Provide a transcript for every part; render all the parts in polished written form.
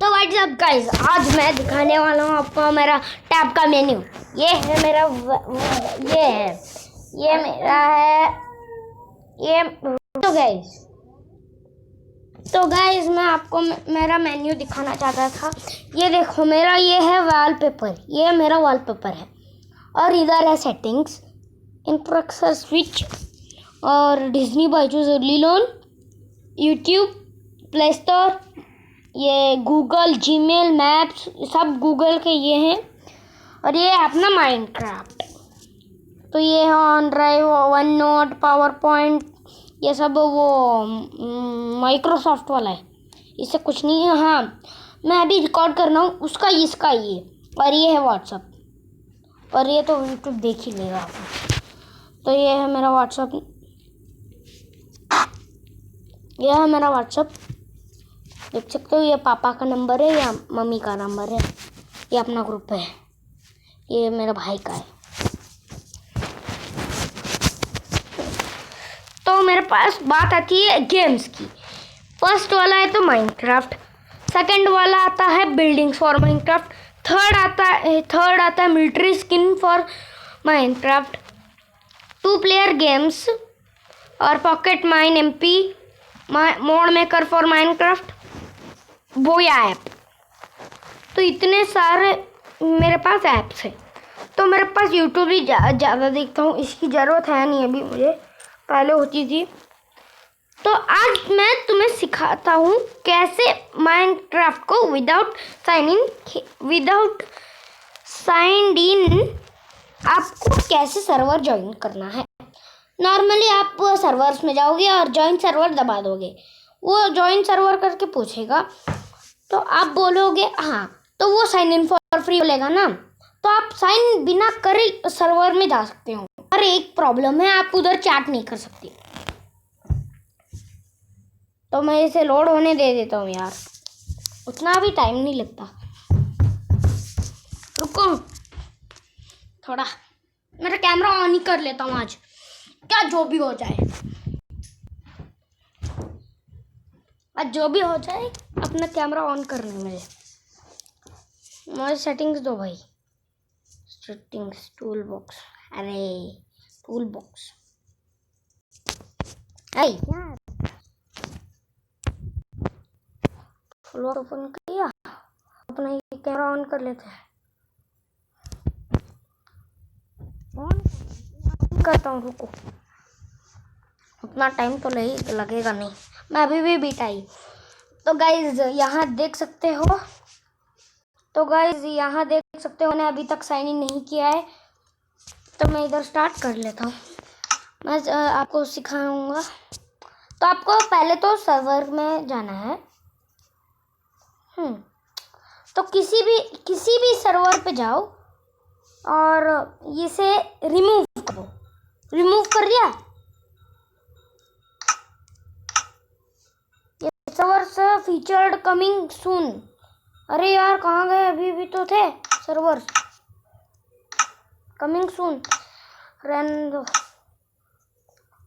तो WhatsApp guys, आज मैं दिखाने वाला हूँ आपको मेरा टैब का मेन्यू। ये है मेरा ये मेरा है ये। तो गाइस मैं आपको मेरा मेन्यू दिखाना चाहता था। ये देखो मेरा ये है वॉलपेपर, ये मेरा वॉलपेपर है। और इधर है सेटिंग्स, इनप्रक्सर स्विच और Disney Byju's early loan, YouTube, play store, ये गूगल, जीमेल, मैप्स, सब गूगल के ये हैं। और ये है अपना माइनक्राफ्ट। तो ये है on drive, one note, power point, ये सब वो माइक्रोसॉफ्ट वाला है, इससे कुछ नहीं है। हाँ, मैं अभी रिकॉर्ड कर रहा हूँ उसका, इसका ये। और ये है व्हाट्सअप, और ये तो यूट्यूब देख ही लेगा आप। तो ये है मेरा व्हाट्सअप, यह है मेरा व्हाट्सअप, देख सकते हो। ये पापा का नंबर है या मम्मी का नंबर है, ये अपना ग्रुप है, ये मेरा भाई का है। तो मेरे पास बात आती है गेम्स की। फर्स्ट वाला है तो माइनक्राफ्ट, सेकंड वाला आता है बिल्डिंग्स फॉर माइनक्राफ्ट, थर्ड आता है military skin for Minecraft, 2 player games और pocket mine MP, mod maker for Minecraft, बोया ऐप। तो इतने सारे मेरे पास ऐप्स हैं। तो मेरे पास यूट्यूब ही ज़्यादा देखता हूँ, इसकी ज़रूरत है नहीं अभी, मुझे पहले होती थी। तो आज मैं तुम्हें सिखाता हूँ कैसे माइनक्राफ्ट को विदाउट साइंड इन आपको कैसे सर्वर ज्वाइन करना है। नॉर्मली आप सर्वर्स में जाओगे और ज्वाइन सर्वर दबा दोगे, वो ज्वाइन सर्वर करके पूछेगा, तो आप बोलोगे हाँ, तो वो साइन इन फॉर फ्री बोलेगा ना, तो आप साइन बिना करे सर्वर में जा सकते हो। और एक प्रॉब्लम है, आप उधर चैट नहीं कर सकते। तो मैं इसे लोड होने दे देता हूँ यार, उतना भी टाइम नहीं लगता। रुको थोड़ा, मेरा कैमरा ऑन ही कर लेता हूँ आज, क्या जो भी हो जाए, आज जो भी हो जाए अपना कैमरा ऑन करने में। मुझे सेटिंग्स दो भाई, सेटिंग्स, टूल बॉक्स, अरे टूल बॉक्स, यार फ्लोर ओपन किया, अपना ये कैमरा ऑन कर लेते हैं। ऑन करता हूँ, रुको, उतना टाइम तो लगेगा नहीं, मैं अभी भी बीटा ही। तो गाइज यहाँ देख सकते हो, मैंने अभी तक साइन इन नहीं किया है। तो मैं इधर स्टार्ट कर लेता हूँ, मैं आपको सिखाऊंगा। तो आपको पहले तो सर्वर में जाना है। तो किसी भी सर्वर पे जाओ और इसे रिमूव करो। रिमूव कर दिया, ये सर्वर से फीचर्ड कमिंग सून। अरे यार कहाँ गए, अभी भी तो थे सर्वर कमिंग सून, रन दो,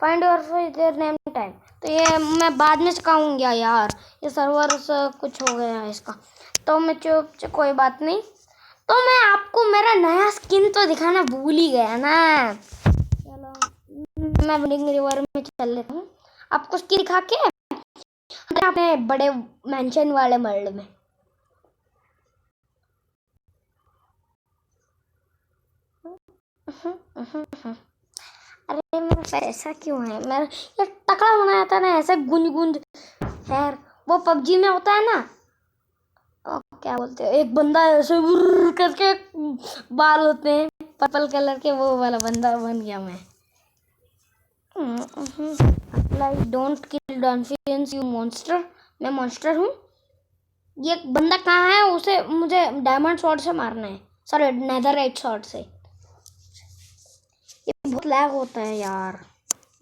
फाइंड योर नेम टाइम। तो ये मैं बाद में सिखाऊंगा यार, ये सर्वर से कुछ हो गया है इसका, तो मैं चुप, कोई बात नहीं। तो मैं आपको मेरा नया स्किन तो दिखाना भूल ही गया ना। चलो मैं बिल्डिंग रिवर में चल लेता हूँ, आपको स्किन दिखा के अपने बड़े मेंशन वाले वर्ल्ड में। अरे मेरा ऐसा क्यों है, मेरा ये टकला बनाया था ना ऐसे गुंज यार, वो पबजी में होता है ना, क्या बोलते हैं, एक बंदा ऐसे करके बाल होते हैं पर्पल कलर के, वो वाला बंदा बन गया मैं। Like don't kill dolphins you monster, मैं मॉन्स्टर हूँ। ये बंदा कहाँ है, उसे मुझे डायमंड शॉट से मारना है, सॉरी नेदरराइट शॉट से। ये बहुत लैग होता है यार,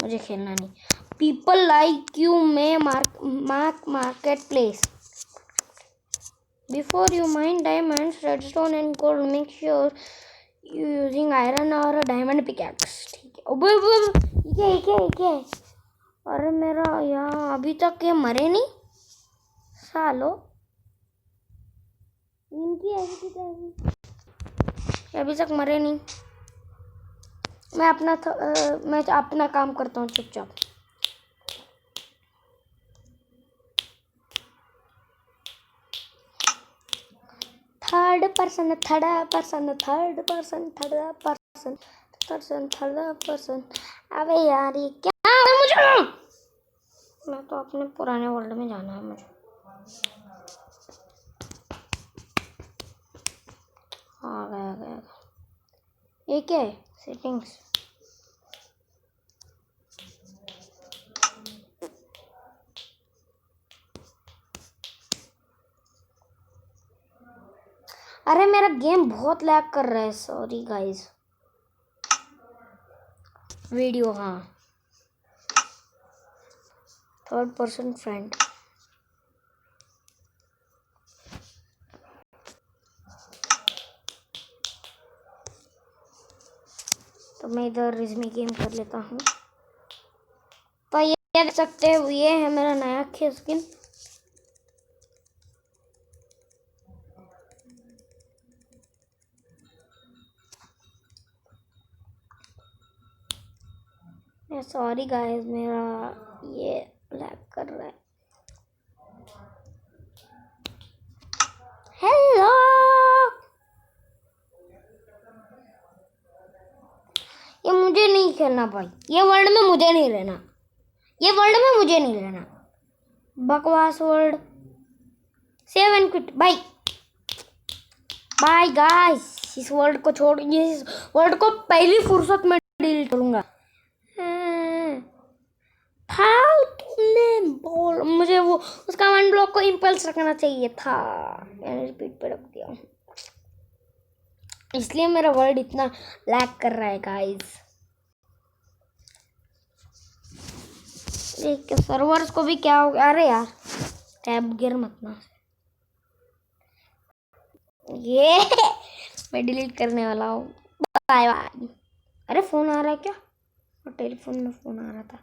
मुझे खेलना नहीं। पीपल लाइक यू में market place, before you mine diamonds, redstone and gold, make sure you using iron or a diamond pickaxe। ठीक है, ये अरे मेरा यहाँ अभी तक ये मरे नहीं सालो, इनकी ऐसी कैसी, अभी तक मरे नहीं। मैं अपना काम करता हूँ चुपचाप। Third person. अबे यार ये क्या है मुझे? मैं तो अपने पुराने वर्ल्ड में जाना है मुझे। आ गया। ये क्या है? सेटिंग्स। अरे मेरा गेम बहुत लैग कर रहा है, सॉरी गाइस। वीडियो, हाँ, थर्ड पर्सन फ्रेंड। तो मैं इधर रिज्मी गेम कर लेता हूँ। तो ये देख सकते हो, ये है मेरा नया स्किन। सॉरी गाइस, मेरा ये लैग कर रहा है। हेलो, ये मुझे नहीं खेलना भाई। ये वर्ल्ड में मुझे नहीं रहना। बकवास world. Save and quit. Bye guys. इस वर्ल्ड को छोड़, इस वर्ल्ड को पहली फुर्सत में डिलीट करूंगा। तुमने बोल, मुझे वो उसका वन ब्लॉक को इम्पल्स रखना चाहिए था, मैंने रिपीट पे रख दिया, इसलिए मेरा वर्ल्ड इतना लैग कर रहा है गाइस। एक सर्वर्स को भी क्या हो गया? अरे यार, टैब गिर मत ना। ये मैं डिलीट करने वाला हूँ। Bye bye. अरे फोन आ रहा है क्या? और टेलीफोन में फोन आ रहा था,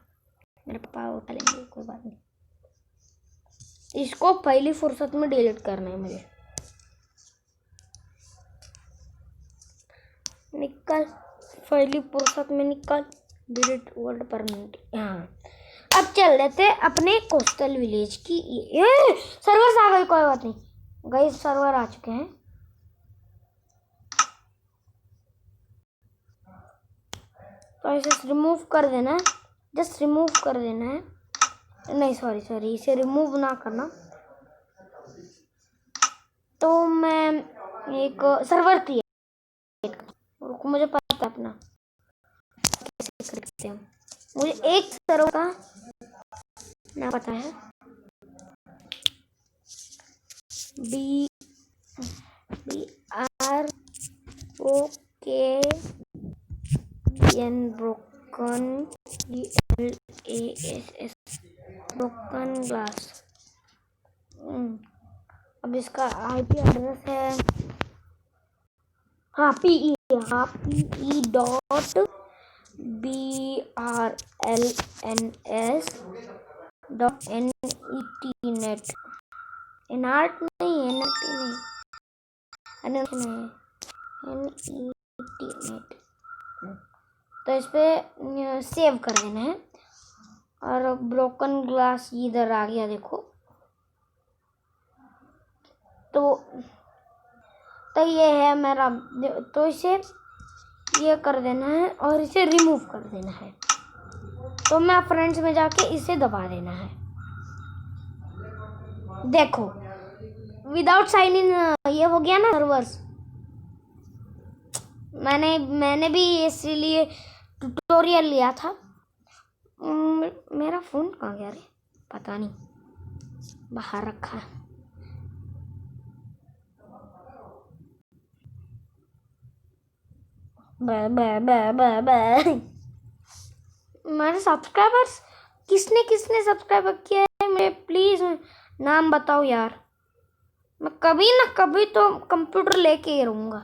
मेरे पापा उठा लेंगे, कोई बात नहीं। इसको पहली फुर्सत में डिलीट करना है मुझे। निकल, पहली फुर्सत में निकल। Delete world permanent. हाँ, अब चल लेते अपने कोस्टल विलेज की। सर्वर आ गए, कोई बात नहीं गाइस, सर्वर आ चुके हैं। तो इसे रिमूव कर देना है, जस्ट रिमूव कर देना है। नहीं सॉरी, इसे रिमूव ना करना। तो मैं एक सर्वर क्रिएट, मुझे पता है अपना कैसे करते हैं। मुझे एक सर्वर का नाम पता है, BROKN broken GLASS broken glass. अब इसका IP एड्रेस है, हाँ PE .brlns.netnet। NRT नहीं, NRT नहीं, NETnet। तो इस पे सेव कर देना है। और ब्रोकन ग्लास इधर आ गया, देखो। तो ये है मेरा, तो इसे ये कर देना है और इसे रिमूव कर देना है। तो मैं फ्रेंड्स में जाके इसे दबा देना है। देखो, विदाउट साइन इन ये हो गया ना सर्वर्स। मैंने भी इसीलिए ट्यूटोरियल लिया था। मेरा फोन कहाँ गया रे? पता नहीं, बाहर रखा है। मेरे सब्सक्राइबर्स, किसने सब्सक्राइब किया है मेरे, प्लीज नाम बताओ यार। मैं कभी ना कभी तो कंप्यूटर लेके ही रहूँगा,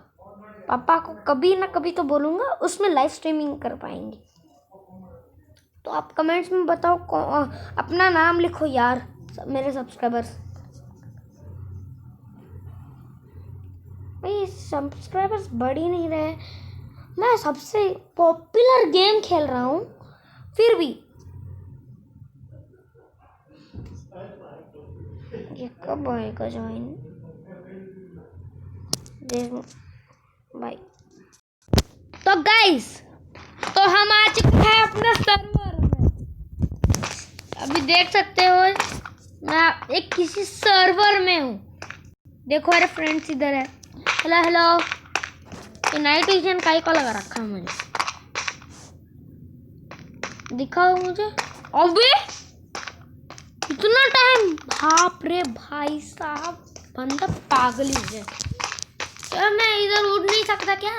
पापा को कभी ना कभी तो बोलूँगा, उसमें लाइव स्ट्रीमिंग कर पाएंगे। तो आप कमेंट्स में बताओ, अपना नाम लिखो यार मेरे सब्सक्राइबर्स। भाई सब्सक्राइबर्स बढ़ ही नहीं रहे। मैं सबसे पॉपुलर गेम खेल रहा हूँ फिर भी। ये कब आएगा ज्वाइन भाई? तो गाइस, तो हम आ चुके हैं अपने सर्वर में। अभी देख सकते हो मैं एक किसी सर्वर में हूँ। देखो अरे फ्रेंड्स इधर है। Hello hello. ये नाइट विजन का ही लगा रखा है मुझे। दिखाओ मुझे। अबे इतना टाइम, बाप रे भाई साहब, बंदा पागल ही है। क्या मैं इधर उड़ नहीं सकता क्या?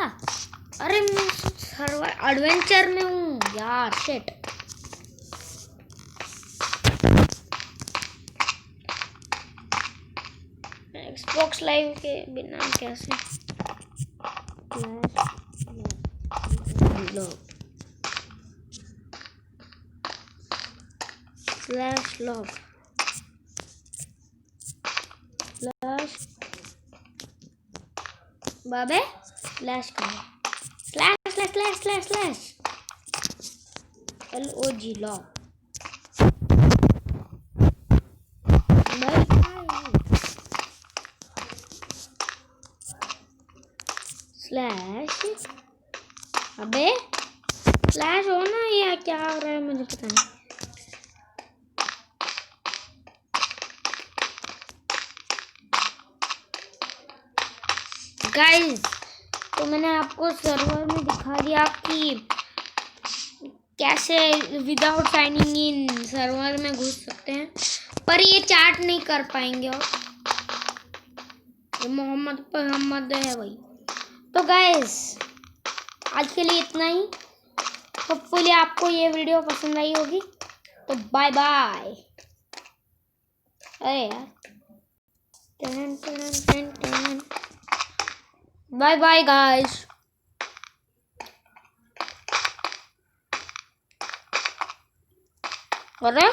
अरे मैं सर्वर एडवेंचर में हूँ यार, शिट। एक्सबॉक्स लाइव के बिना कैसे स्लैश लॉग स्लैश बाबे स्लैश करो slash slash slash slash slash LOG log slash. अबे स्लैश हो ना, या क्या हो रहा है मुझे पता नहीं। गाइस, तो मैंने आपको सर्वर में दिखा दिया कि कैसे विदाउट साइनिंग इन सर्वर में घुस सकते हैं, पर ये चैट नहीं कर पाएंगे। और ये मोहम्मद है भाई। तो गाइस, आज के लिए इतना ही। होपफुली आपको ये वीडियो पसंद आई होगी। तो बाय बाय। अरे यार, बाय बाय गाइस। अरे